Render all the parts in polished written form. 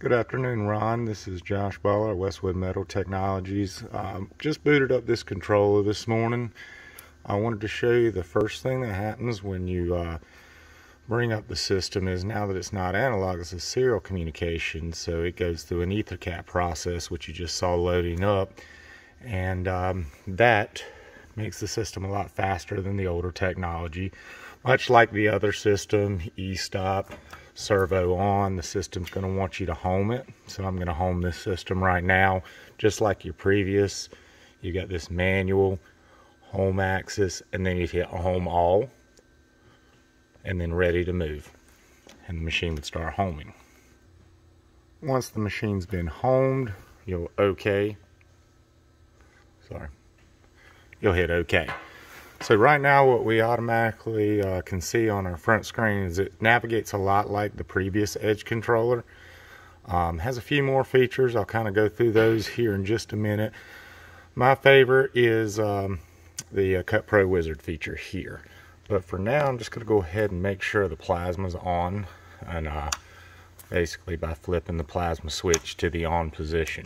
Good afternoon, Ron. This is Josh Baller at Westwood Metal Technologies. Just booted up this controller this morning. I wanted to show you the first thing that happens when you bring up the system is now that it's not analog, it's a serial communication. So it goes through an EtherCAT process, which you just saw loading up. And that makes the system a lot faster than the older technology. Much like the other system, e-stop, servo on, the system's going to want you to home it. So I'm going to home this system right now. Just like your previous, you got this manual, home axis, and then you'd hit home all, and then ready to move. And the machine would start homing. Once the machine's been homed, you'll you'll hit OK. So right now what we automatically can see on our front screen is it navigates a lot like the previous Edge controller. Has a few more features. I'll kind of go through those here in just a minute. My favorite is the Cut Pro Wizard feature here. But for now I'm just going to go ahead and make sure the plasma's on, and basically by flipping the plasma switch to the on position.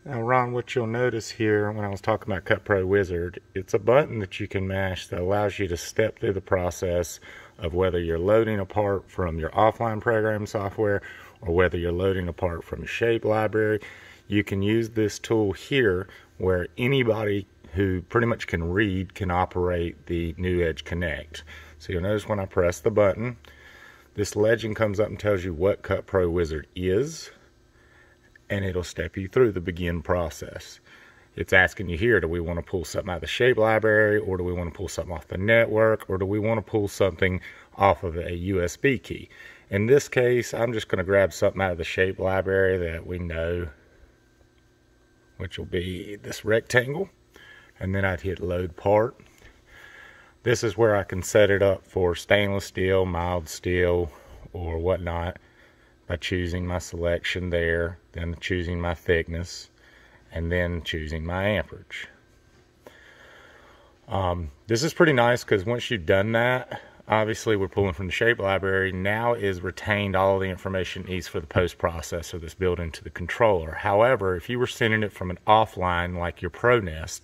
Now Ron, what you'll notice here when I was talking about Cut Pro Wizard, it's a button that you can mash that allows you to step through the process of whether you're loading a part from your offline program software or whether you're loading a part from a shape library. You can use this tool here where anybody who pretty much can read can operate the new Edge Connect. So you'll notice when I press the button, this legend comes up and tells you what Cut Pro Wizard is, and it'll step you through the begin process. It's asking you here, do we want to pull something out of the shape library, or do we want to pull something off the network, or do we want to pull something off of a USB key? In this case, I'm just going to grab something out of the shape library that we know, which will be this rectangle, and then I'd hit load part. This is where I can set it up for stainless steel, mild steel, or whatnot, by choosing my selection there, then choosing my thickness, and then choosing my amperage. This is pretty nice because once you've done that, obviously we're pulling from the shape library, now is retained all the information it needs for the post processor that's built into the controller. However, if you were sending it from an offline like your ProNest,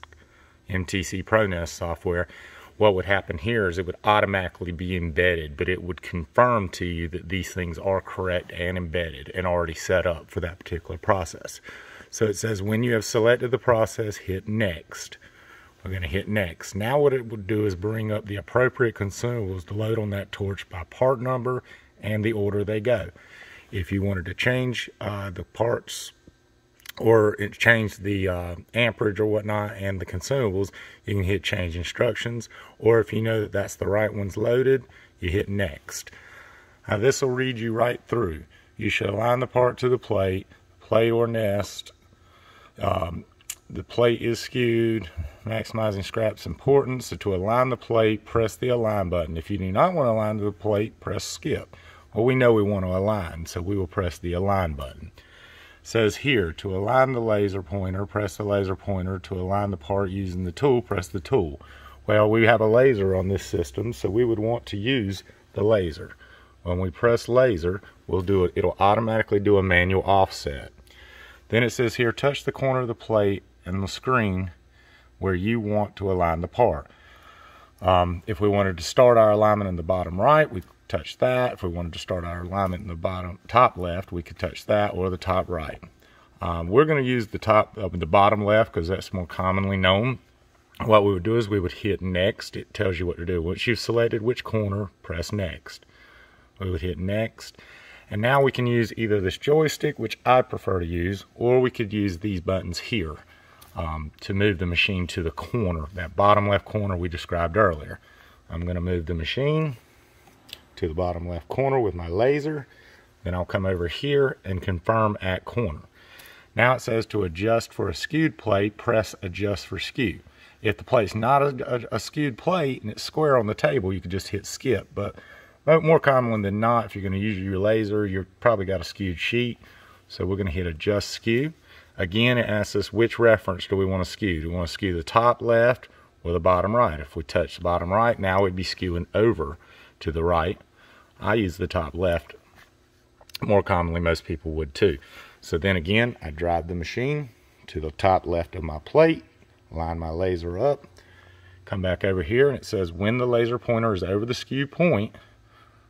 MTC ProNest software, what would happen here is it would automatically be embedded, but it would confirm to you that these things are correct and embedded and already set up for that particular process. So it says when you have selected the process, hit next. We're going to hit next. Now what it would do is bring up the appropriate consumables to load on that torch by part number and the order they go. If you wanted to change the parts or it changed the amperage or whatnot and the consumables, you can hit change instructions, or if you know that that's the right one's loaded, you hit next. Now this will read you right through. You should align the part to the plate or nest. The plate is skewed, maximizing scrap's important, so to align the plate, press the align button. If you do not want to align to the plate, press skip. Well, we know we want to align, so we will press the align button. It says here, to align the laser pointer, press the laser pointer. To align the part using the tool, press the tool. Well, we have a laser on this system, so we would want to use the laser. When we press laser, we'll do it. It'll automatically do a manual offset. Then it says here, touch the corner of the plate and the screen where you want to align the part. If we wanted to start our alignment in the bottom right, we touch that. If we wanted to start our alignment in the top left, we could touch that, or the top right. We're going to use the bottom left because that's more commonly known. What we would do is we would hit next. It tells you what to do. Once you've selected which corner, press next. We would hit next, and now we can use either this joystick, which I prefer to use, or we could use these buttons here to move the machine to the corner, that bottom left corner we described earlier. I'm going to move the machine to the bottom left corner with my laser. Then I'll come over here and confirm at corner. Now it says to adjust for a skewed plate, press adjust for skew. If the plate's not a skewed plate and it's square on the table, you could just hit skip. But more common than not, if you're going to use your laser, you've probably got a skewed sheet. So we're going to hit adjust skew. Again, it asks us which reference do we want to skew. Do we want to skew the top left or the bottom right? If we touch the bottom right, now we'd be skewing over to the right. I use the top left More commonly, most people would too. So then again, I drive the machine to the top left of my plate, line my laser up, come back over here, and it says when the laser pointer is over the skew point,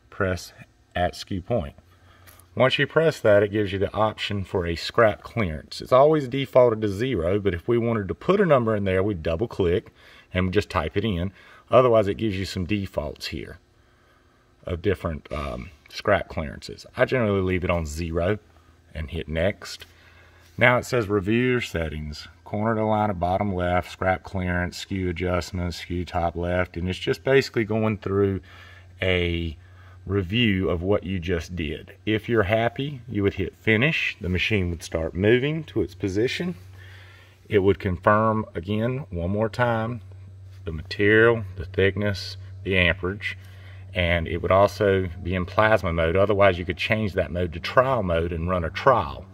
press at skew point. Once you press that, it gives you the option for a scrap clearance. It's always defaulted to 0, but if we wanted to put a number in there, we'd double click and just type it in. Otherwise, it gives you some defaults here of different scrap clearances. I generally leave it on 0 and hit next. Now it says review your settings. Corner to line at bottom left, scrap clearance, skew adjustments, skew top left, and it's just basically going through a review of what you just did. If you're happy, you would hit finish. The machine would start moving to its position. It would confirm again one more time the material, the thickness, the amperage, and it would also be in plasma mode. Otherwise you could change that mode to trial mode and run a trial.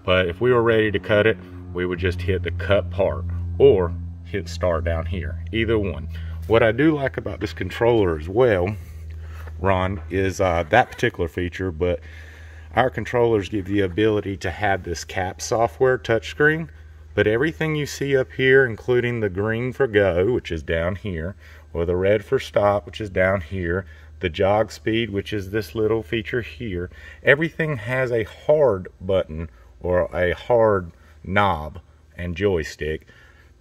But if we were ready to cut it, we would just hit the cut part or hit start down here, either one. What I do like about this controller as well, Ron, is that particular feature, but our controllers give the ability to have this cap software touchscreen, but everything you see up here, including the green for go, which is down here, or the red for stop, which is down here, the jog speed, which is this little feature here, everything has a hard button or a hard knob and joystick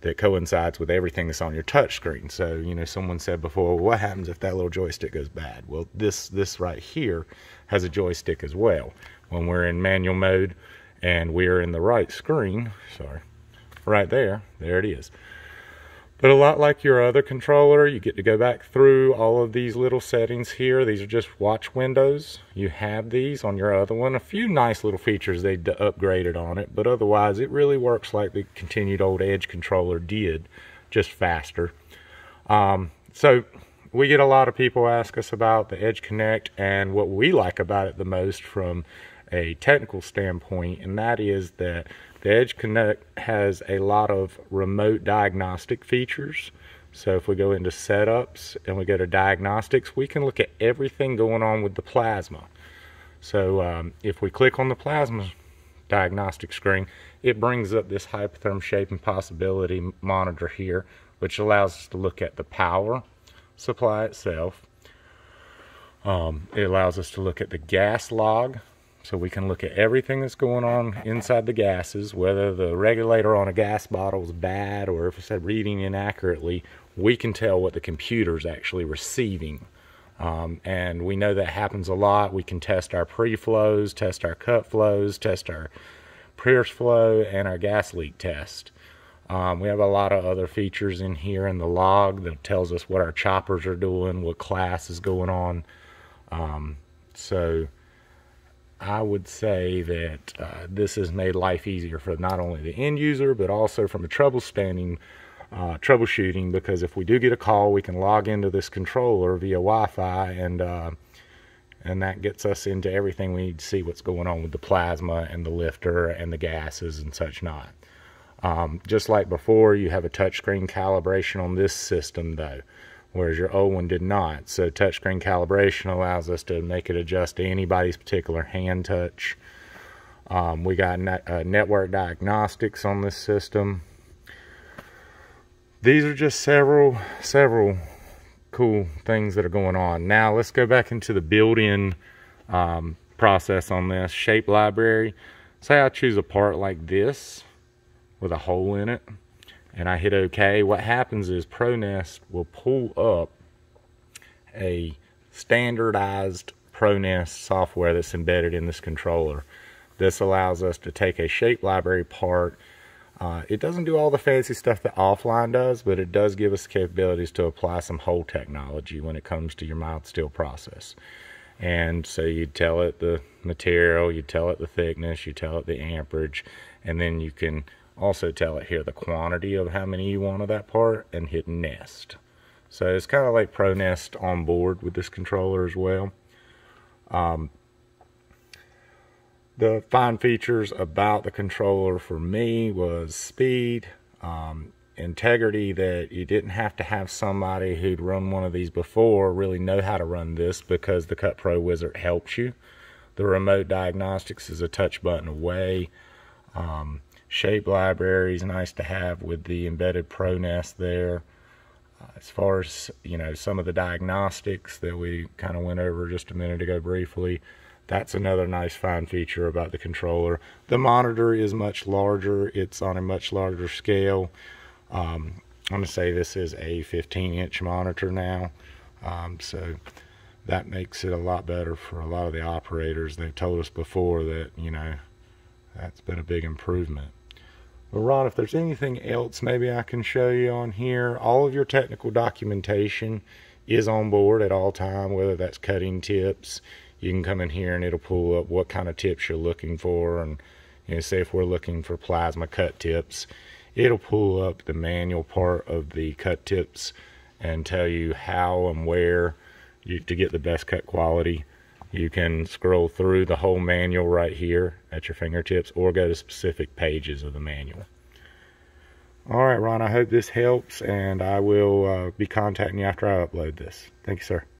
that coincides with everything that's on your touchscreen. So, you know, someone said before, well, what happens if that little joystick goes bad? Well, this right here has a joystick as well. When we're in manual mode and we're in the right screen, sorry, right there it is. But a lot like your other controller, you get to go back through all of these little settings here. These are just watch windows. You have these on your other one. A few nice little features they upgraded on it, but otherwise it really works like the continued old Edge controller did, just faster. So we get a lot of people ask us about the Edge Connect and what we like about it the most from a technical standpoint, and that is that the Edge Connect has a lot of remote diagnostic features. So if we go into setups and we go to diagnostics, we can look at everything going on with the plasma. So if we click on the plasma diagnostic screen, it brings up this hypotherm shape and possibility monitor here, which allows us to look at the power supply itself. It allows us to look at the gas log. So we can look at everything that's going on inside the gases, whether the regulator on a gas bottle is bad or if it's reading inaccurately, we can tell what the computer is actually receiving. And we know that happens a lot. We can test our pre-flows, test our cut flows, test our Pierce flow, and our gas leak test. We have a lot of other features in here in the log that tells us what our choppers are doing, what class is going on. So I would say that this has made life easier for not only the end user, but also from a troubleshooting, because if we do get a call, we can log into this controller via Wi-Fi, and that gets us into everything we need to see what's going on with the plasma and the lifter and the gases and such not. Just like before, you have a touchscreen calibration on this system though, whereas your old one did not. So touchscreen calibration allows us to make it adjust to anybody's particular hand touch. We got network diagnostics on this system. These are just several cool things that are going on. Now let's go back into the built-in process on this shape library. Say I choose a part like this with a hole in it, and I hit OK. What happens is ProNest will pull up a standardized ProNest software that's embedded in this controller. This allows us to take a shape library part. It doesn't do all the fancy stuff that offline does, but it does give us capabilities to apply some hole technology when it comes to your mild steel process. And so you tell it the material, you tell it the thickness, you tell it the amperage, and then you can also tell it here the quantity of how many you want of that part, and hit nest. So it's kind of like ProNest on board with this controller as well. The fine features about the controller for me was speed, integrity, that you didn't have to have somebody who'd run one of these before really know how to run this, because the Cut Pro Wizard helps you. The remote diagnostics is a touch button away. Shape library is nice to have with the embedded ProNest there. As far as, some of the diagnostics that we kind of went over just a minute ago briefly, that's another nice fine feature about the controller. The monitor is much larger. It's on a much larger scale. I'm going to say this is a 15-inch monitor now. So that makes it a lot better for a lot of the operators. They've told us before that, that's been a big improvement. Well, Ron, if there's anything else maybe I can show you on here, all of your technical documentation is on board at all time, whether that's cutting tips. You can come in here and it'll pull up what kind of tips you're looking for. And say if we're looking for plasma cut tips, it'll pull up the manual part of the cut tips and tell you how and where to get the best cut quality. You can scroll through the whole manual right here at your fingertips, or go to specific pages of the manual. All right, Ron, I hope this helps, and I will be contacting you after I upload this. Thank you, sir.